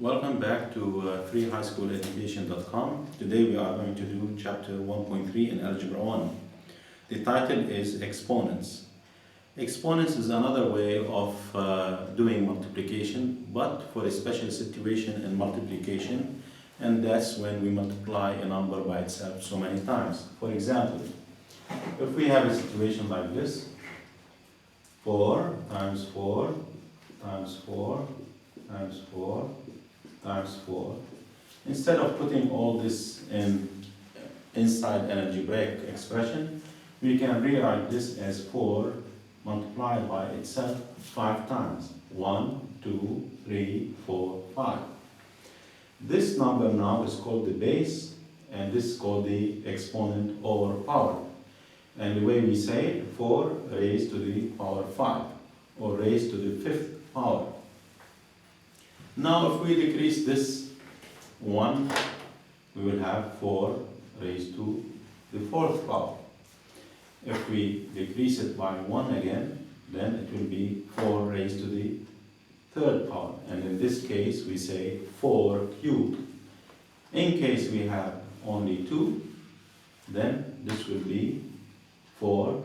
Welcome back to freehighschooleducation.com. Today we are going to do chapter 1.3 in Algebra 1. The title is Exponents. Exponents is another way of doing multiplication, but for a special situation in multiplication, and that's when we multiply a number by itself so many times. For example, if we have a situation like this, 4 times 4 times 4 times 4 times 4. Instead of putting all this inside an algebraic expression, we can rewrite this as 4 multiplied by itself 5 times. 1, 2, 3, 4, 5. This number now is called the base, and this is called the exponent over power. And the way we say it, 4 raised to the power 5, or raised to the 5th power. Now if we decrease this 1, we will have 4 raised to the 4th power. If we decrease it by 1 again, then it will be 4 raised to the 3rd power. And in this case, we say 4 cubed. In case we have only 2, then this will be 4,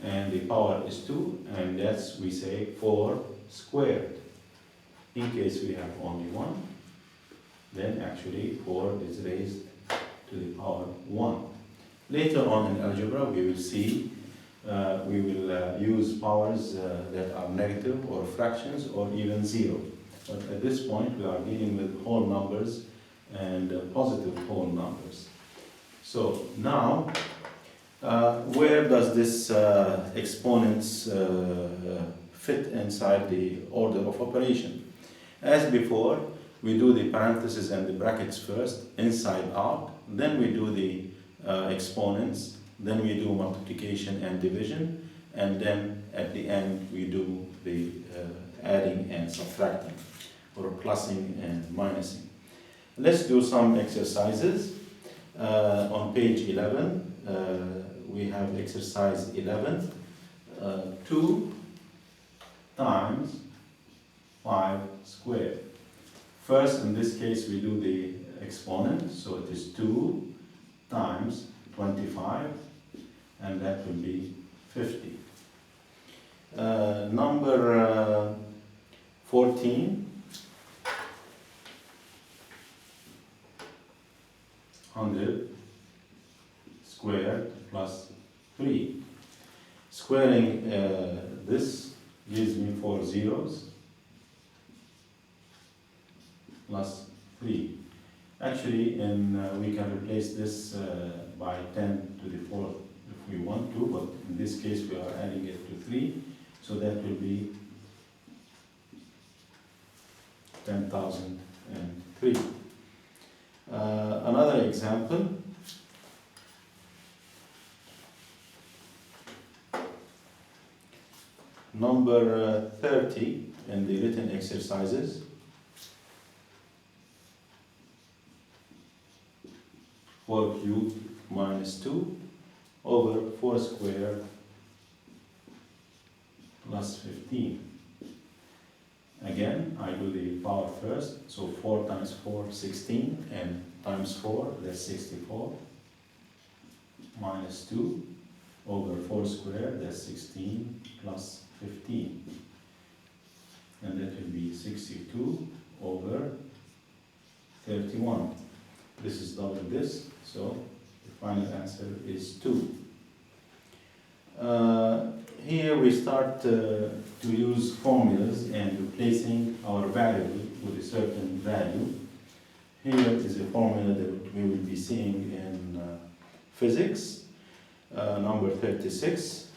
and the power is 2, and that's, we say, 4 squared. In case we have only 1, then actually 4 is raised to the power 1. Later on in algebra, we will see, we will use powers that are negative or fractions or even 0. But at this point, we are dealing with whole numbers and positive whole numbers. So now, where does this exponents fit inside the order of operation? As before, we do the parentheses and the brackets first, inside out, then we do the exponents, then we do multiplication and division, and then at the end we do the adding and subtracting, or plussing and minusing. Let's do some exercises. On page 11, we have exercise 11, 2 times 5 squared. First, in this case, we do the exponent, so it is 2 times 25, and that will be 50. Number 14, 100 squared plus 3. Squaring this gives me 4 zeros plus 3. Actually, we can replace this by 10 to the 4th if we want to, but in this case we are adding it to 3, so that will be 10,003. Another example, number 30 in the written exercises. 4 cubed minus 2 over 4 squared plus 15. Again, I do the power first, so 4 times 4, 16, and times 4, that's 64, minus 2 over 4 squared, that's 16, plus 15. And that will be 62 over 31. This is double this, so the final answer is 2. Here we start to use formulas and replacing our variable with a certain value. Here is a formula that we will be seeing in physics, number 36.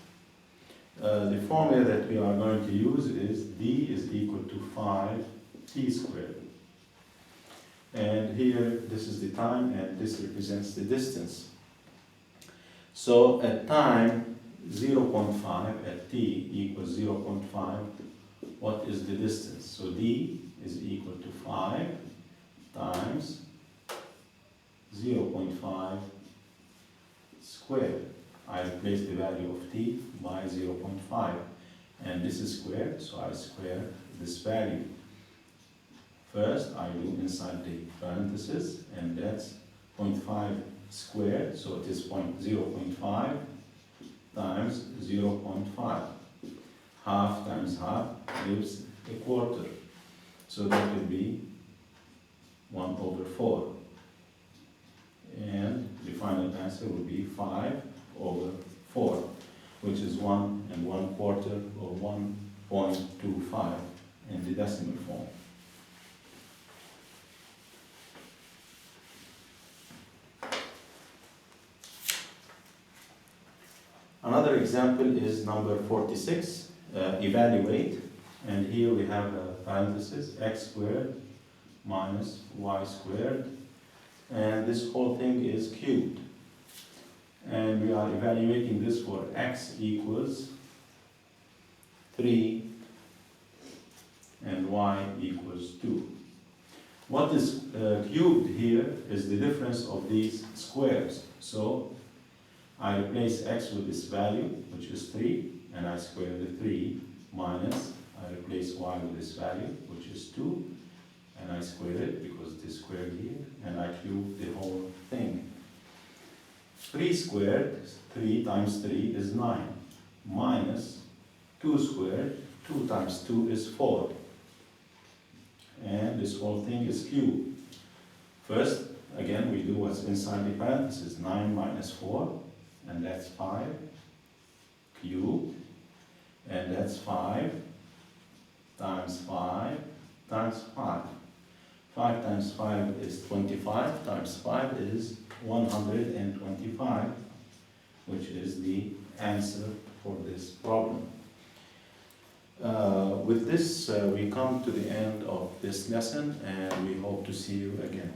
The formula that we are going to use is d is equal to 5t squared. And here, this is the time, and this represents the distance. So at time 0.5, at t equals 0.5, what is the distance? So d is equal to 5 times 0.5 squared. I replace the value of t by 0.5, and this is squared, so I square this value. First, I do inside the parenthesis, and that's 0.5 squared, so it is 0.5 times 0.5. Half times half gives a quarter, so that will be 1/4. And the final answer will be 5/4, which is 1 1/4 or 1.25 in the decimal form. Another example is number 46, evaluate, and here we have a parenthesis, x squared minus y squared, and this whole thing is cubed. And we are evaluating this for x equals 3 and y equals 2. What is cubed here is the difference of these squares. So I replace x with this value, which is 3, and I square the 3, minus, I replace y with this value, which is 2, and I square it because it is squared here, and I cube the whole thing. 3 squared, 3 times 3 is 9, minus 2 squared, 2 times 2 is 4. And this whole thing is cubed. First, again, we do what's inside the parentheses, 9 minus 4, and that's 5 cubed, and that's 5 times 5 times 5. 5 times 5 is 25, times 5 is 125, which is the answer for this problem. With this, we come to the end of this lesson, and we hope to see you again.